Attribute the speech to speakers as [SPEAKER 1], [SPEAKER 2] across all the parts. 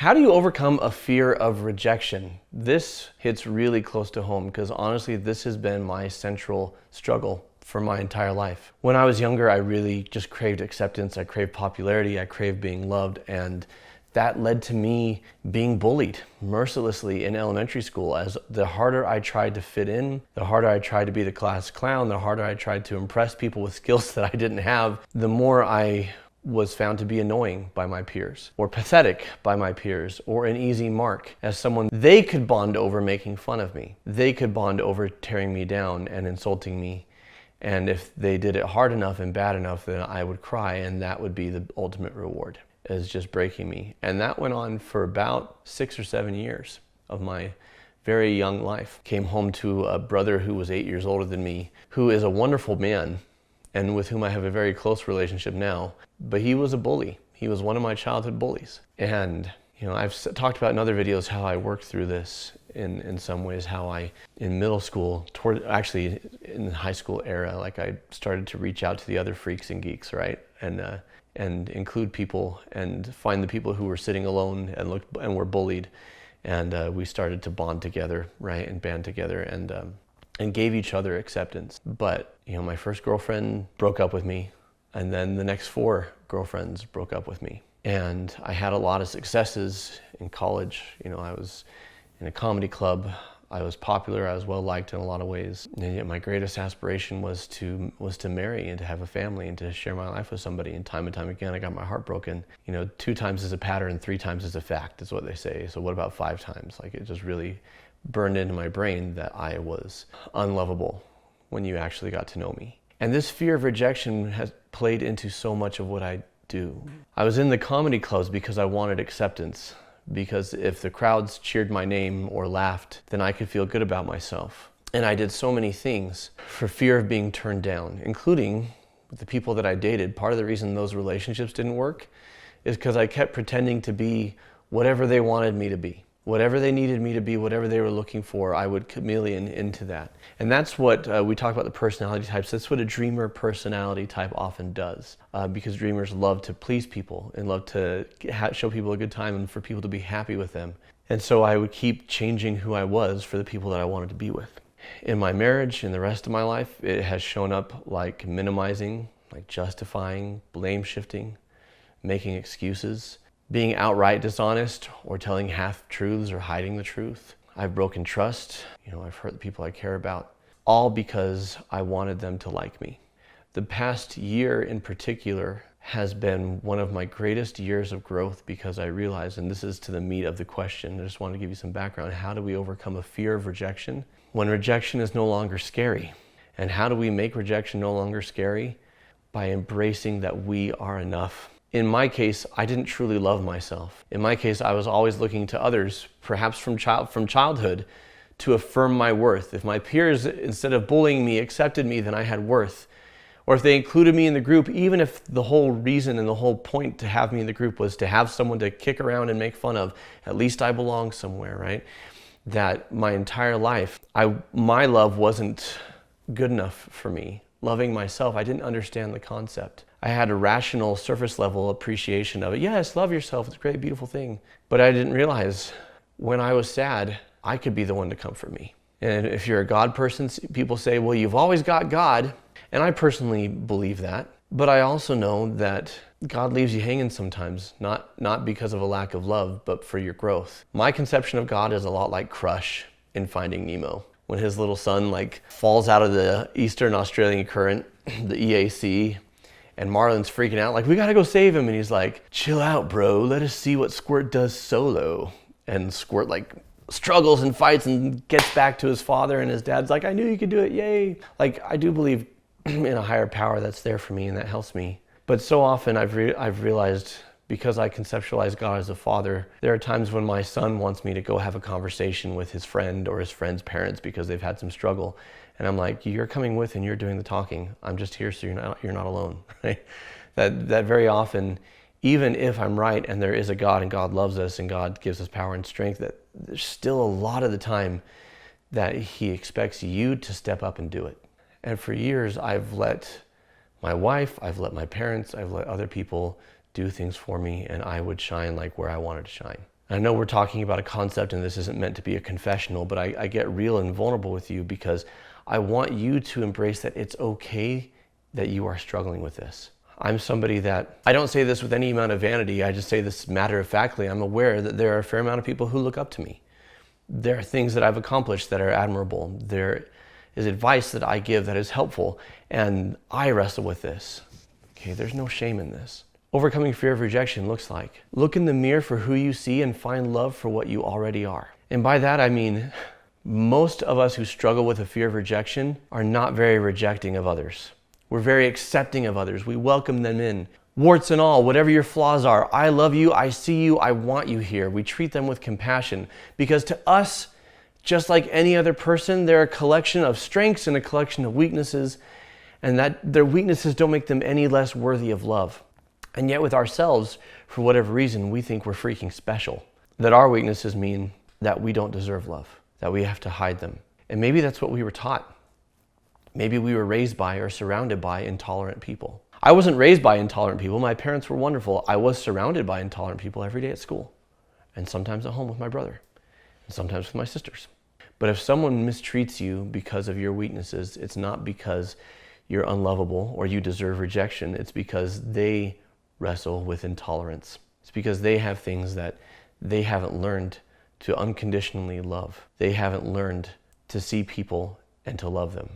[SPEAKER 1] How do you overcome a fear of rejection? This hits really close to home because honestly, this has been my central struggle for my entire life. When I was younger, I really just craved acceptance, I craved popularity, I craved being loved, and that led to me being bullied mercilessly in elementary school. As the harder I tried to fit in, the harder I tried to be the class clown, the harder I tried to impress people with skills that I didn't have, the more I was found to be annoying by my peers, or pathetic by my peers, or an easy mark as someone they could bond over making fun of me. They could bond over tearing me down and insulting me. And if they did it hard enough and bad enough, then I would cry, and that would be the ultimate reward, is just breaking me. And that went on for about 6 or 7 years of my very young life. Came home to a brother who was 8 years older than me, who is a wonderful man, and with whom I have a very close relationship now, but he was a bully. He was one of my childhood bullies. And I've talked about in other videos how I worked through this in some ways, how I, in middle school, actually in the high school era, like I started to reach out to the other freaks and geeks, right? And include people and find the people who were sitting alone and were bullied. And we started to bond together, right? And band together and gave each other acceptance. But my first girlfriend broke up with me, and then the next 4 girlfriends broke up with me. And I had a lot of successes in college. I was in a comedy club. I was popular. I was well liked in a lot of ways. And yet my greatest aspiration was to marry and to have a family and to share my life with somebody. And time again, I got my heart broken. 2 times is a pattern, 3 times is a fact, is what they say. So what about 5 times? Like, it just really burned into my brain that I was unlovable when you actually got to know me. And this fear of rejection has played into so much of what I do. I was in the comedy clubs because I wanted acceptance, because if the crowds cheered my name or laughed, then I could feel good about myself. And I did so many things for fear of being turned down, including with the people that I dated. Part of the reason those relationships didn't work is because I kept pretending to be whatever they wanted me to be. Whatever they needed me to be, whatever they were looking for, I would chameleon into that. And that's what we talk about, the personality types. That's what a dreamer personality type often does, because dreamers love to please people and love to show people a good time and for people to be happy with them. And so I would keep changing who I was for the people that I wanted to be with. In my marriage, in the rest of my life, it has shown up like minimizing, like justifying, blame shifting, making excuses, being outright dishonest or telling half-truths or hiding the truth. I've broken trust. I've hurt the people I care about, all because I wanted them to like me. The past year in particular has been one of my greatest years of growth because I realized, and this is to the meat of the question, I just want to give you some background. How do we overcome a fear of rejection when rejection is no longer scary? And how do we make rejection no longer scary? By embracing that we are enough. In my case, I didn't truly love myself. In my case, I was always looking to others, perhaps from childhood, to affirm my worth. If my peers, instead of bullying me, accepted me, then I had worth. Or if they included me in the group, even if the whole reason and the whole point to have me in the group was to have someone to kick around and make fun of, at least I belong somewhere, right? That my entire life, my love wasn't good enough for me. Loving myself, I didn't understand the concept. I had a rational, surface level appreciation of it. Yes, love yourself, it's a great, beautiful thing. But I didn't realize when I was sad, I could be the one to comfort me. And if you're a God person, people say, well, you've always got God. And I personally believe that. But I also know that God leaves you hanging sometimes, not because of a lack of love, but for your growth. My conception of God is a lot like Crush in Finding Nemo. When his little son falls out of the Eastern Australian Current, the EAC, and Marlin's freaking out, like, we gotta go save him. And he's like, chill out, bro. Let us see what Squirt does solo. And Squirt struggles and fights and gets back to his father, and his dad's like, I knew you could do it, yay. I do believe in a higher power that's there for me and that helps me. But so often I've realized, because I conceptualize God as a father, there are times when my son wants me to go have a conversation with his friend or his friend's parents because they've had some struggle. And I'm like, you're coming with and you're doing the talking. I'm just here so you're not alone, right? That very often, even if I'm right and there is a God and God loves us and God gives us power and strength, that there's still a lot of the time that he expects you to step up and do it. And for years, I've let my wife, I've let my parents, I've let other people do things for me, and I would shine like where I wanted to shine. I know we're talking about a concept and this isn't meant to be a confessional, but I get real and vulnerable with you because I want you to embrace that it's okay that you are struggling with this. I'm somebody that, I don't say this with any amount of vanity, I just say this matter-of-factly. I'm aware that there are a fair amount of people who look up to me. There are things that I've accomplished that are admirable. There is advice that I give that is helpful, and I wrestle with this. Okay, there's no shame in this. Overcoming fear of rejection looks like, look in the mirror for who you see and find love for what you already are. And by that I mean, most of us who struggle with a fear of rejection are not very rejecting of others. We're very accepting of others. We welcome them in. Warts and all, whatever your flaws are, I love you, I see you, I want you here. We treat them with compassion because to us, just like any other person, they're a collection of strengths and a collection of weaknesses, and that their weaknesses don't make them any less worthy of love. And yet with ourselves, for whatever reason, we think we're freaking special. That our weaknesses mean that we don't deserve love, that we have to hide them. And maybe that's what we were taught. Maybe we were raised by or surrounded by intolerant people. I wasn't raised by intolerant people. My parents were wonderful. I was surrounded by intolerant people every day at school, and sometimes at home with my brother, and sometimes with my sisters. But if someone mistreats you because of your weaknesses, it's not because you're unlovable or you deserve rejection. It's because they wrestle with intolerance. It's because they have things that they haven't learned to unconditionally love. They haven't learned to see people and to love them.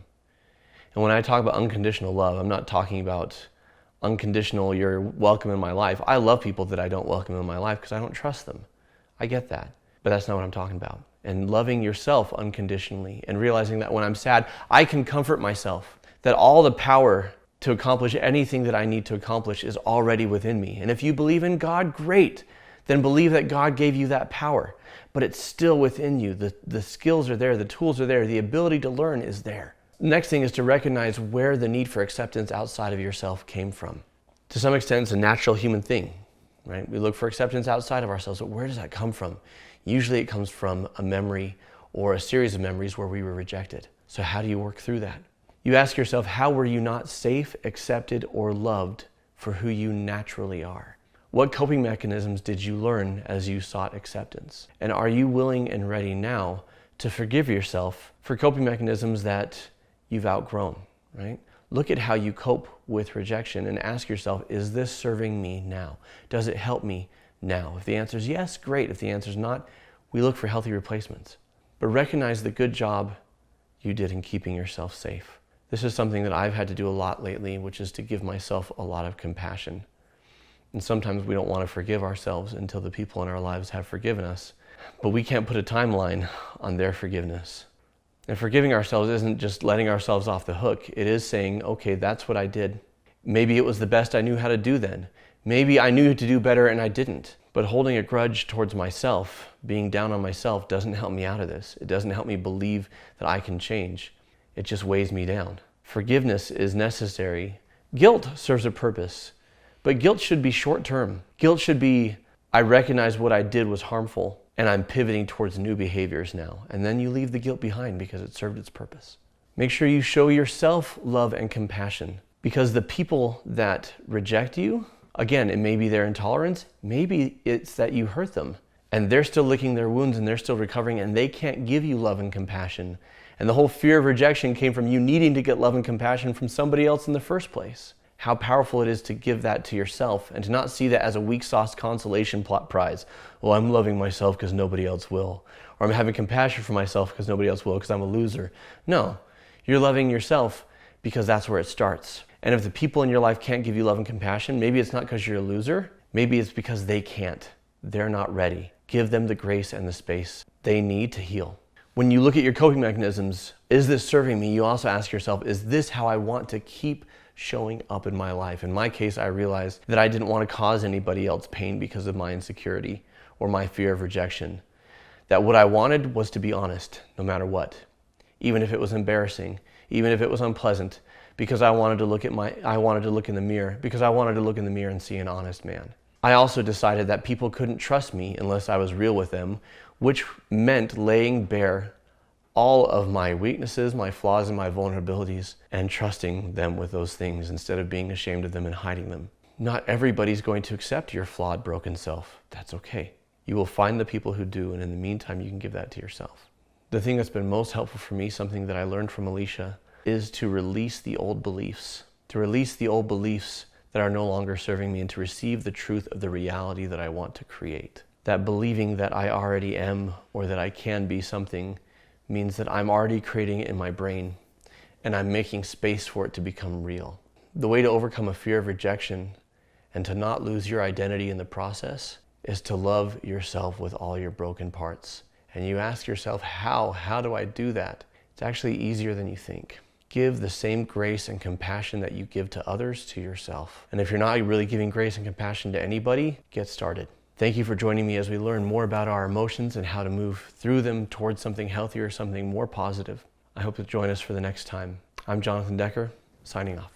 [SPEAKER 1] And when I talk about unconditional love, I'm not talking about unconditional, you're welcome in my life. I love people that I don't welcome in my life because I don't trust them. I get that, but that's not what I'm talking about. And loving yourself unconditionally and realizing that when I'm sad, I can comfort myself, that all the power to accomplish anything that I need to accomplish is already within me. And if you believe in God, great. Then believe that God gave you that power. But it's still within you. The skills are there, the tools are there, the ability to learn is there. The next thing is to recognize where the need for acceptance outside of yourself came from. To some extent, it's a natural human thing, right? We look for acceptance outside of ourselves, but where does that come from? Usually it comes from a memory or a series of memories where we were rejected. So how do you work through that? You ask yourself, how were you not safe, accepted, or loved for who you naturally are? What coping mechanisms did you learn as you sought acceptance? And are you willing and ready now to forgive yourself for coping mechanisms that you've outgrown, right? Look at how you cope with rejection and ask yourself, is this serving me now? Does it help me now? If the answer is yes, great. If the answer is not, we look for healthy replacements. But recognize the good job you did in keeping yourself safe. This is something that I've had to do a lot lately, which is to give myself a lot of compassion. And sometimes we don't want to forgive ourselves until the people in our lives have forgiven us. But we can't put a timeline on their forgiveness. And forgiving ourselves isn't just letting ourselves off the hook. It is saying, okay, that's what I did. Maybe it was the best I knew how to do then. Maybe I knew to do better and I didn't. But holding a grudge towards myself, being down on myself, doesn't help me out of this. It doesn't help me believe that I can change. It just weighs me down. Forgiveness is necessary. Guilt serves a purpose, but guilt should be short-term. Guilt should be, I recognize what I did was harmful and I'm pivoting towards new behaviors now. And then you leave the guilt behind because it served its purpose. Make sure you show yourself love and compassion, because the people that reject you, again, it may be their intolerance, maybe it's that you hurt them and they're still licking their wounds and they're still recovering and they can't give you love and compassion. And the whole fear of rejection came from you needing to get love and compassion from somebody else in the first place. How powerful it is to give that to yourself and to not see that as a weak sauce consolation prize. Well, I'm loving myself because nobody else will. Or I'm having compassion for myself because nobody else will because I'm a loser. No, you're loving yourself because that's where it starts. And if the people in your life can't give you love and compassion, maybe it's not because you're a loser. Maybe it's because they can't. They're not ready. Give them the grace and the space they need to heal. When you look at your coping mechanisms, is this serving me? You also ask yourself, is this how I want to keep showing up in my life? In my case, I realized that I didn't want to cause anybody else pain because of my insecurity or my fear of rejection. That what I wanted was to be honest, no matter what. Even if it was embarrassing, even if it was unpleasant, because I wanted to look in the mirror, because I wanted to look in the mirror and see an honest man. I also decided that people couldn't trust me unless I was real with them, which meant laying bare all of my weaknesses, my flaws, and my vulnerabilities, and trusting them with those things instead of being ashamed of them and hiding them. Not everybody's going to accept your flawed, broken self. That's okay. You will find the people who do, and in the meantime, you can give that to yourself. The thing that's been most helpful for me, something that I learned from Alicia, is to release the old beliefs. To release the old beliefs that are no longer serving me, and to receive the truth of the reality that I want to create. That believing that I already am or that I can be something means that I'm already creating it in my brain and I'm making space for it to become real. The way to overcome a fear of rejection and to not lose your identity in the process is to love yourself with all your broken parts. And you ask yourself, how do I do that? It's actually easier than you think. Give the same grace and compassion that you give to others to yourself. And if you're not really giving grace and compassion to anybody, get started. Thank you for joining me as we learn more about our emotions and how to move through them towards something healthier, something more positive. I hope you'll join us for the next time. I'm Jonathan Decker, signing off.